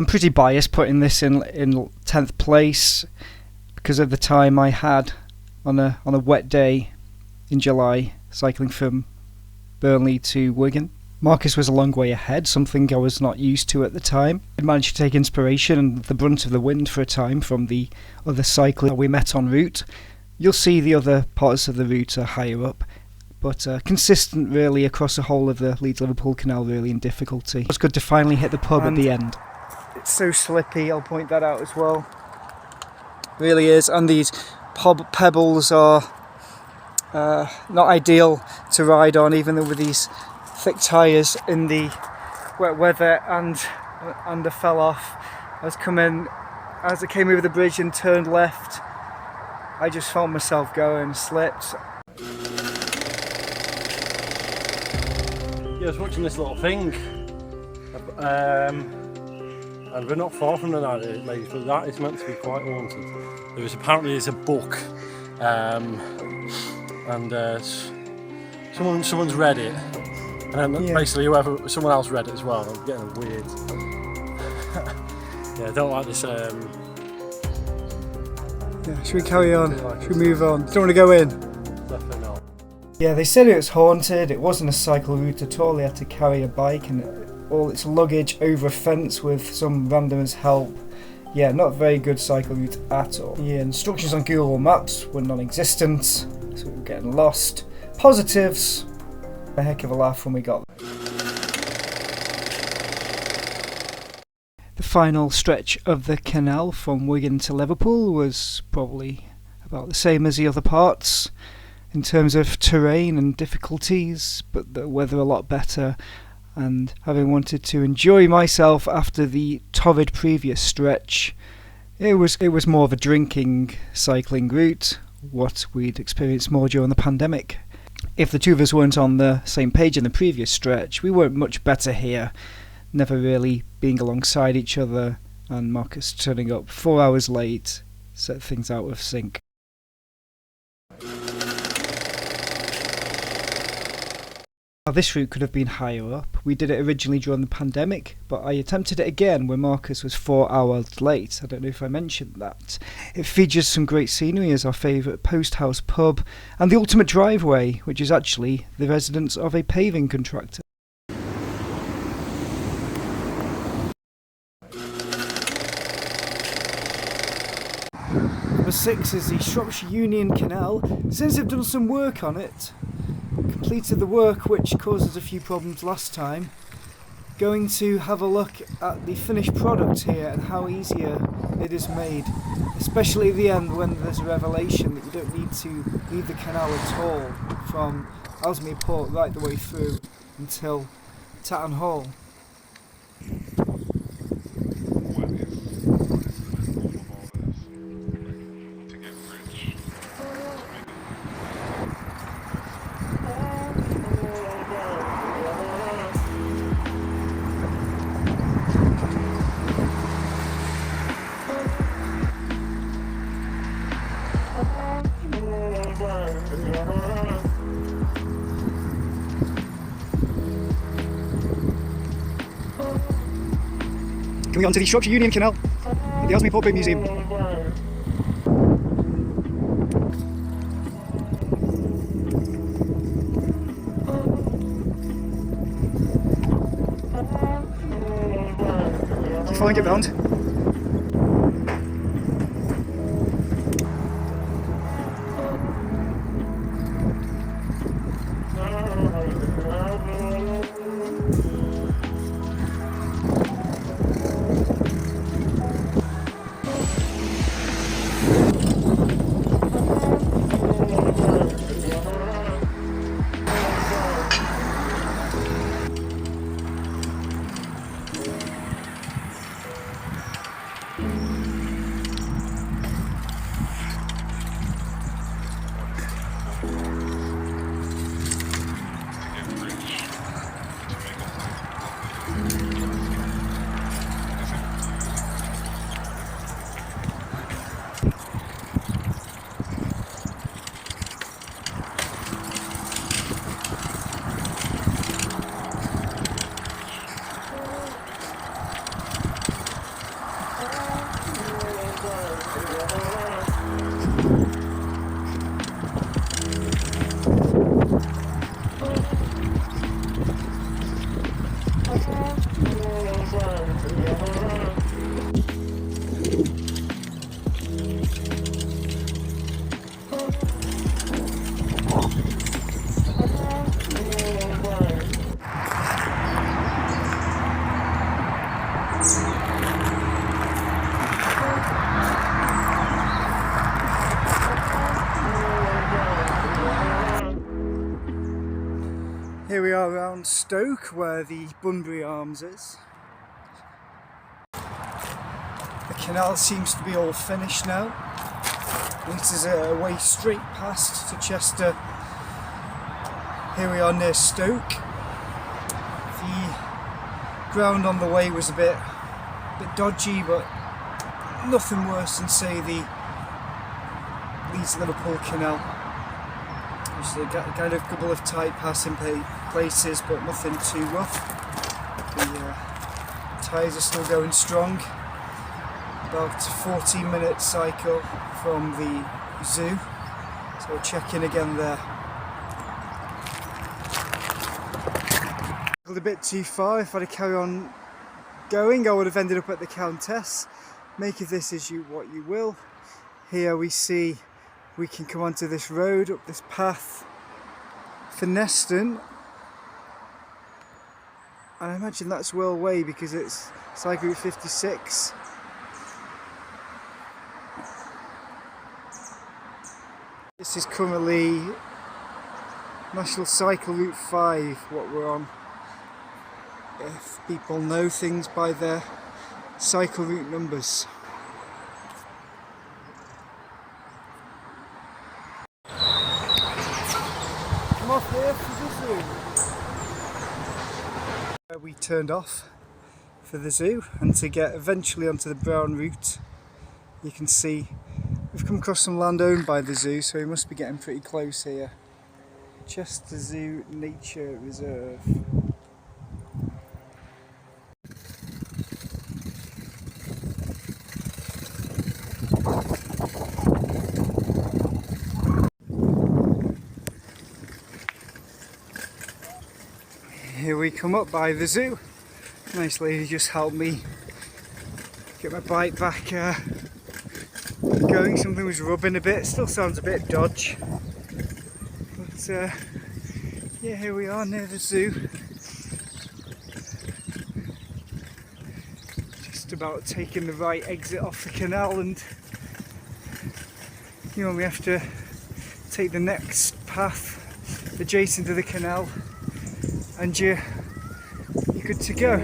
I'm pretty biased putting this in 10th place because of the time I had on a wet day in July cycling from Burnley to Wigan. Marcus was a long way ahead, something I was not used to at the time. I managed to take inspiration and the brunt of the wind for a time from the other cyclists we met en route. You'll see the other parts of the route are higher up, but consistent really across the whole of the Leeds-Liverpool Canal, really in difficulty. It was good to finally hit the pub at the end. It's so slippy, I'll point that out as well. Really is, and these pebbles are not ideal to ride on, even though with these thick tyres in the wet weather, and I fell off. As I came over the bridge and turned left, I just found myself going, slipped. Yeah, I was watching this little thing, and we're not far from the United Leagues, but that is meant to be quite haunted. There's a book, and someone's read it, and then basically someone else read it as well. I'm getting weird. Yeah, I don't like this. Yeah, should we carry on? Should we move on? Don't want to go in. Definitely not. Yeah, they said it was haunted. It wasn't a cycle route at all. They had to carry a bike and all its luggage over a fence with some randomer's help. Yeah, not a very good cycle route at all. Yeah, instructions on Google Maps were non-existent, so we were getting lost. Positives, a heck of a laugh when we got there. The final stretch of the canal from Wigan to Liverpool was probably about the same as the other parts in terms of terrain and difficulties, but the weather a lot better. And having wanted to enjoy myself after the torrid previous stretch, it was more of a drinking cycling route, what we'd experienced more during the pandemic. If the two of us weren't on the same page in the previous stretch, we weren't much better here, never really being alongside each other, and Marcus turning up 4 hours late set things out of sync. Now, this route could have been higher up. We did it originally during the pandemic, but I attempted it again when Marcus was 4 hours late. I don't know if I mentioned that. It features some great scenery as our favourite post house pub, and the ultimate driveway, which is actually the residence of a paving contractor. Number 6 is the Shropshire Union Canal. Since they've done some work on it, completed the work which caused us a few problems last time, going to have a look at the finished product here and how easier it is made, especially at the end when there's a revelation that you don't need to leave the canal at all from Ellesmere Port right the way through until Tatton Hall. Coming on to the Shropshire Union Canal at the Ellesmere Port Boat Museum. Fine, get round. on Stoke where the Bunbury Arms is. The canal seems to be all finished now. This is a way straight past to Chester. Here we are near Stoke. The ground on the way was a bit dodgy, but nothing worse than, say, the Leeds-Liverpool Canal. There's a kind of couple of tight passing places, but nothing too rough. The tyres are still going strong. About a 14-minute cycle from the zoo, so we'll check in again there. A bit too far. If I'd have carried on going, I would have ended up at the Countess. Make of this as what you will. Here we see we can come onto this road, up this path for Neston, and I imagine that's well way because it's cycle route 56. This is currently National Cycle Route 5, what we're on. If people know things by their cycle route numbers. Come off here for the zoo. We turned off for the zoo, and to get eventually onto the brown route, you can see we've come across some land owned by the zoo, so we must be getting pretty close here. Chester Zoo Nature Reserve. Here we come up by the zoo. Nice lady just helped me get my bike back going. Something was rubbing a bit, still sounds a bit dodgy. But yeah, here we are near the zoo. Just about taking the right exit off the canal, and you only have to take the next path adjacent to the canal and you're good to go.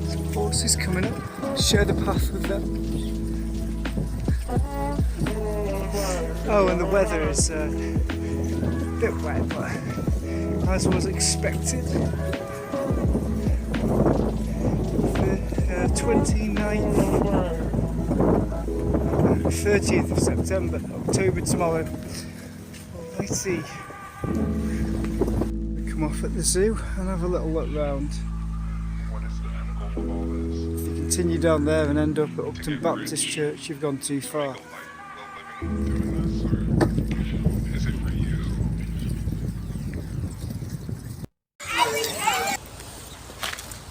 Some horses coming up. Share the path with them. Oh, and the weather is a bit wet, but as was expected. 30th of September, October tomorrow. Let's see. Come off at the zoo and have a little look round. If you continue down there and end up at Upton Baptist Church, you've gone too far.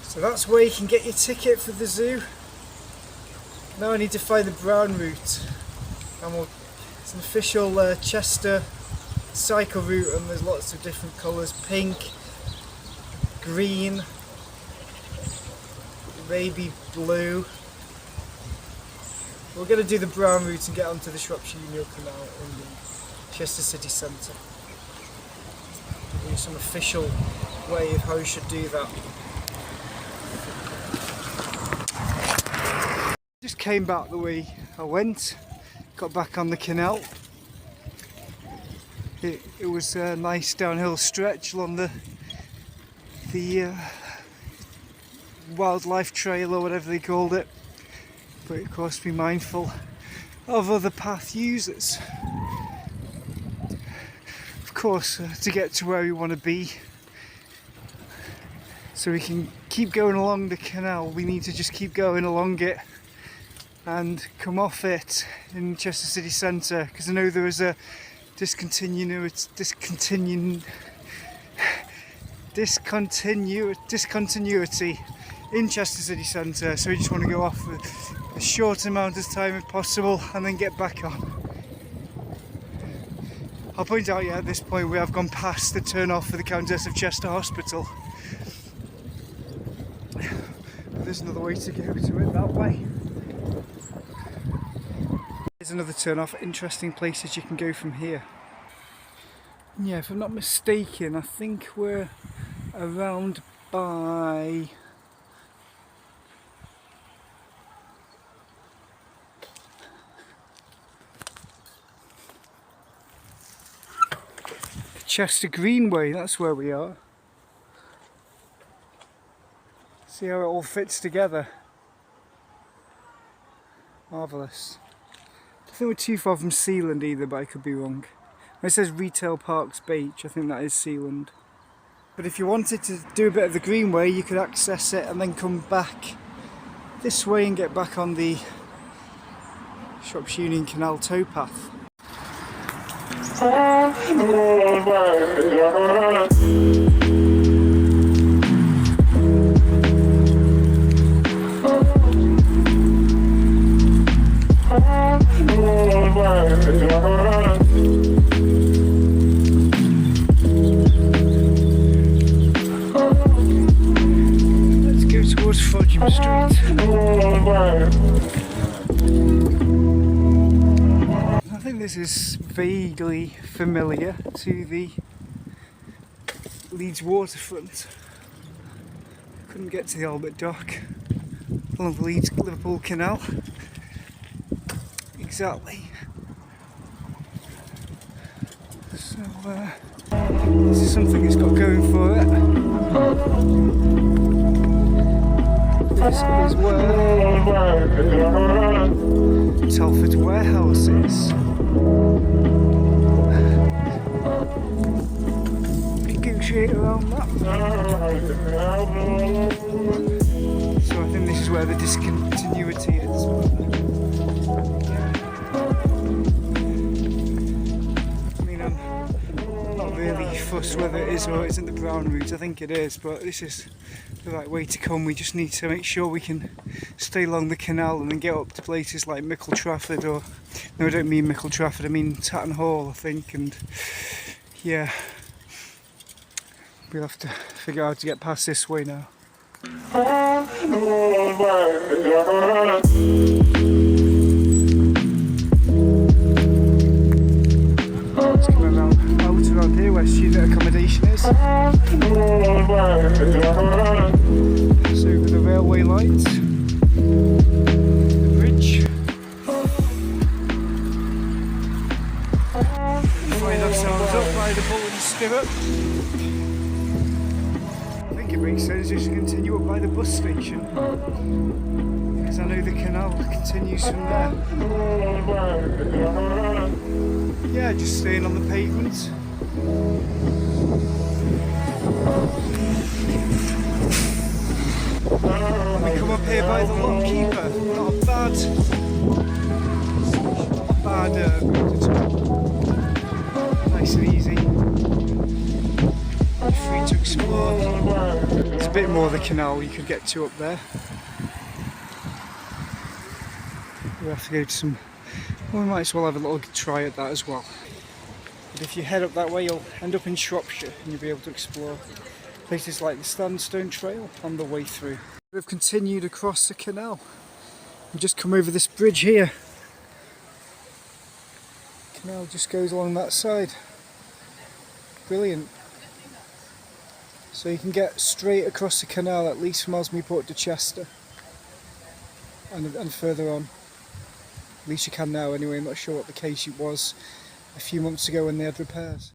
So that's where you can get your ticket for the zoo. Now I need to find the brown route, and it's an official Chester cycle route, and there's lots of different colours: pink, green, baby blue. We're going to do the brown route and get onto the Shropshire Union Canal in the Chester city centre. Give you some official way of how you should do that. Just came back the way I went, got back on the canal. It was a nice downhill stretch along the wildlife trail or whatever they called it, but of course be mindful of other path users. Of course, to get to where we want to be, so we can keep going along the canal, we need to just keep going along it and come off it in Chester city centre, because I know there was a discontinuity in Chester city centre, so we just want to go off for a short amount of time if possible and then get back on. I'll point out, at this point we have gone past the turn off for the Countess of Chester Hospital. there's another way to go to it that way. Here's another turn off. Interesting places you can go from here. Yeah, if I'm not mistaken, I think we're around by Chester Greenway, that's where we are. See how it all fits together. Marvellous. I don't think we're too far from Sealand either, but I could be wrong. When it says Retail Parks Beach, I think that is Sealand. But if you wanted to do a bit of the Greenway, you could access it and then come back this way and get back on the Shropshire Union Canal towpath. Let's go towards Frodsham Street. I think this is vaguely familiar to the Leeds waterfront. Couldn't get to the Albert Dock along the Leeds-Liverpool Canal. Exactly. So this is something it's got going for it. This is where Telford's warehouse is. Negotiate around that. So I think this is where the discontinuity is. I mean, I'm not really fussed whether it is or isn't the brown route. I think it is, but this is the right way to come. We just need to make sure we can stay along the canal and then get up to places like Mickle Trafford, or no, I don't mean Mickle Trafford, I mean Tatton Hall, I think. And yeah, we'll have to figure out how to get past this way now. Let's come out around here where student accommodation is. It's over the railway lines, the bridge. Find ourselves up by the Bull and Stirrup. I think it makes sense just to continue up by the bus station, because I know the canal continues from there. Yeah, just staying on the pavement. We come up here by the lockkeeper. Not a bad route at all. Nice and easy. Free to explore. It's a bit more of the canal you could get to up there. We'll have to go to some. Well, we might as well have a little try at that as well. But if you head up that way, you'll end up in Shropshire and you'll be able to explore places like the Sandstone Trail on the way through. We've continued across the canal and just come over this bridge here. The canal just goes along that side. Brilliant. So you can get straight across the canal, at least from Osmeyport to Chester and further on. At least you can now anyway. I'm not sure what the case it was a few months ago when they had repairs.